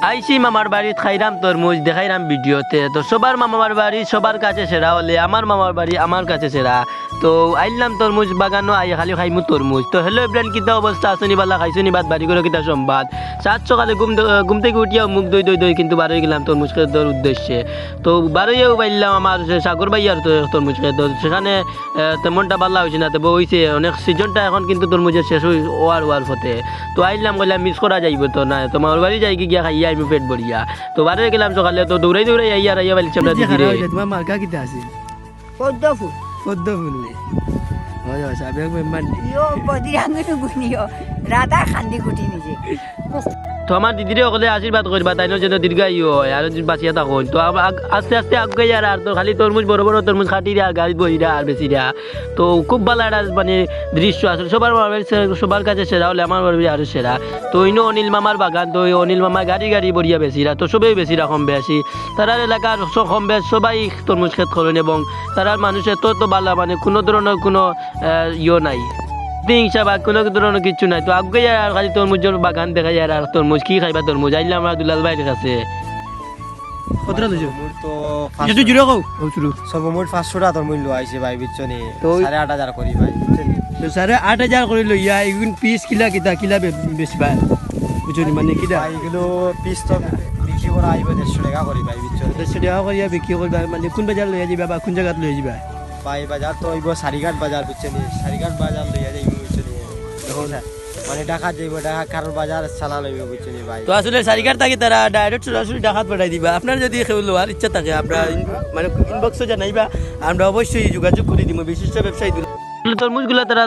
আইসি মামার বাড়ি খাইরাম তরমুজ দেখাইরাম ভিডিওতে। তো সবার মামার বাড়ি সবার কাছে সেরা হলে আমার মামার বাড়ি আমার কাছে সেরা। তো আইলাম তরমুজ বাগানো আই খালি খাইমু তরমুজ। তো হ্যালো এভরিওয়ান, কিতা অবস্থা আসনি বালা খাইছো নি বাদ বাড়ি করে কিতা সম্বাদ। সাত সকালে ঘুম থেকে উঠিয়া মুখ দই কিন্তু বারোই গেলাম তরমুজ খেতে উদ্দেশ্যে। তো বারোইও পাইলাম আমার সাগর ভাইয়ার তরমুজ খেতে। সেখানে তেমনটা ভালো হয়েছে না, তবে হয়েছে অনেক সিজনটা এখন কিন্তু তরমুজের শেষ ওয়ার ফতে। তো আইলাম কইলাম মিস করা যাইব তো না, তো মামার বাড়ি যাই গিয়া খাইয়া আমি পেট ভরিয়া। তো বারোই গেলাম সকালে, তো দৌড়াই আইয়া বাড়ি চাপড়া দিদি। তোমার মার্কা কিতা আছে? পদ্ম ফুল ফুললে সাবেক মেম্বার ইয়ো বদিরাঙ্গিনু গুনিও রাধা খান্দি কুটি নিজে। তো আমার দিদিরে ওখানে আশীর্বাদ করবা, তাই যেন দীর্ঘায়ু হয় আর বাঁচিয়া থাকুন। তো আস্তে আস্তে আগে আর তো খালি তরমুজ বড় বড় তরমুজ খাটিরা গাড়ি বইরা আর বেশিরা। তো খুব ভালো একটা মানে দৃশ্য আসলে সবার কাছে সেরা হলে আমার বাড়ি আরো সেরা। তো ইনো অনিল মামার বাগান, তো অনিল মামা গাড়ি বড়িয়া বেশিরা। তো সবাই বেশিরা কম বেশি তার এলাকার কম বেশ সবাই তরমুজ ক্ষেত করেন এবং তার মানুষের তো ভালো মানে কোনো ধরনের কোনো নাই হিংসা বা কোনো ধরনের কিছু নাই। তো আগে আর খালি তরমুজের বাগান দেখা যায় আর তরমুজ কি খাইবা তরমুজ আইলাম আমরা দুলাল ভাইয়ের কাছে। কতটা লইছো? মোর তো একটু জুড়ে কও শুরু। সর্বমোট 500 টাকা তোর মূল্য আইছে ভাই বুঝছনি। তো 8,500 করি ভাই বুঝছনি। তো 8,500 করে লইয়া এগুন পিস কিলা বেশি ভাই বুঝুনি মানে কিটা ভাই এগুলো পিস তো বিক্রি করা আইবে 150 টাকা করি ভাই বুঝছনি। 150 টাকা করিয়া বিক্রি করবা মানে কোন বাজার লইয়া যাবা বা কোন জায়গাত লইয়া যাবা? ভাই বাজার তো হইব সারিঘাট বাজার বুঝছনি। সারিঘাট বাজার লইয়া যাইব বুঝছনি। দেখুন মানে ঢাকা যাইব, ঢাকা কারণ বাজার চালা লইব বুঝছনি ভাই। তো আসলে সারিকার থাকে তারা ডাইরেক্ট সরাসরি ঢাকাত পাঠাই দিবা। আপনার যদি কেউ লোয়ার ইচ্ছা থাকে আপনার মানে ইনবক্সে জানাইবা, আমরা অবশ্যই যোগাযোগ করে দিব। বিশিষ্ট ব্যবসায়ী তরমুজগুলো তারা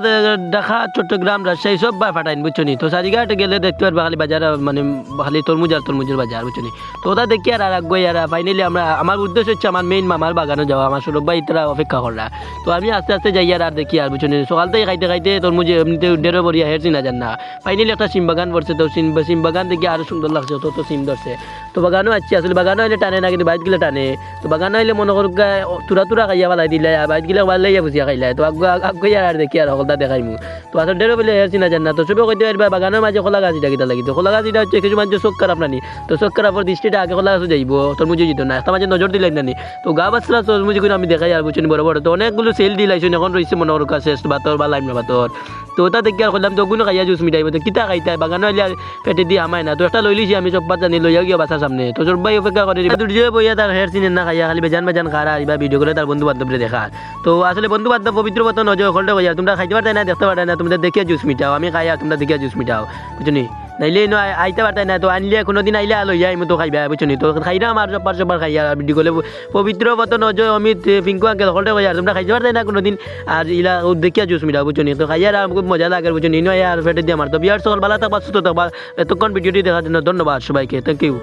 ঢাকা চট্টগ্রাম রাজশাহী সব ফাটাইন বুঝছনি। তো সারিঘাট গেলে দেখতে পারবা খালি বাজার মানে খালি তরমুজ আর তরমুজের বাজার বুঝছনি। তো ওটা দেখি আর আগে আর ফাইনালি আমার উদ্দেশ্য হচ্ছে আমার মেইন মামার বাগানে যাওয়া। আমার সৌরভ ভাই তারা অপেক্ষা করা। তো আমি আস্তে আস্তে যাই আর দেখি আর বুঝছনি। সকাল থেকে খাইতে তরমুজ এমনিতে ডেরো বড়িয়া হেরছি না জান না। ফাইনালি একটা সিম বাগান পড়ছে, তো সিম বাগান দেখি আরো সুন্দর লাগছে, তো সিম ধরছে। তো বাগানও আসছে, আসলে বাগানও হইলে টানে না কিন্তু বাইক গেলে টানে। তো বাগানও হইলে মনে করুক তুরা খাইয়া পালাই দিলে আর বাইক গেলে পালাইয়া বুঝিয়া খাইলে। তো আগে আর দেখি আর সকলটা দেখাইমু। তো আসলে ডেরো বলে হেরছি না জান না। তো সবে কইতে পারবা বাগানের মাঝে খোলা গাছিটা কিটা লাগি। তো খোলা গাছিটা হচ্ছে কিছু মানুষ চোখ খারাপ নানি। তো চোখ খারাপের দৃষ্টিটা আগে খোলা গাছ যাইব, তরমুজে যেত না একটা মাঝে নজর দিলেন নানি। তো গা বাচ্চা তরমুজ করে আমি দেখাই আর বুঝছেন বড় বড়। তো অনেকগুলো সেল দিলাইছেন এখন রয়েছে মনে করুক শেষ বাতর বা লাইম বাতর। তো ওটা দেখি আর করলাম তো ওগুলো খাইয়া জুস মিটাইব। তো কিতা খাইতে বাগানো হইলে আর পেটে দিয়ে আমায় না। তো একটা লইলিছি আমি সব জানি লইয়া গিয়ে বাসার সামনে। তো সবাই অপেক্ষা করে দুর্যোগ বইয়া তার হেয়ার চিনেন না খাইয়া খালি বেজান খারা বা ভিডিও করে তার বন্ধু বান্ধবরে দেখার। তো আসলে বন্ধু বান্ধব পবিত্র মতো নজর হলটা কইয়া তোমরা খাইতে পারতে না, দেখতে পারতে না, তোমরা দেখিয়া জুস মিটাও। আমি খাইয়া তোমরা দেখিয়া জুস মিটাও বুঝনি। নাইলে আইতে পারতাই না। তো আনলে কোনোদিন আইলে লইয়া আমি তো খাইবা বুঝনি। তো খাইরা আমার সবার খাইয়া ভিডিও করলে পবিত্র মতো নজর অমিত পিঙ্কু আঙ্কেল হলটা কইয়া তোমরা খাইতে পারতাই না কোনোদিন আর ইলা দেখিয়া জুস মিটাও বুঝনি। তো খাইয়া আর খুব মজা লাগে বুঝনি। আর ফেটে দিয়ে আমার তো বিয়ার সকল ভালো থাকবা সুস্থ থাকবা। এতক্ষণ ভিডিওটি দেখার জন্য ধন্যবাদ সবাইকে, থ্যাংক ইউ।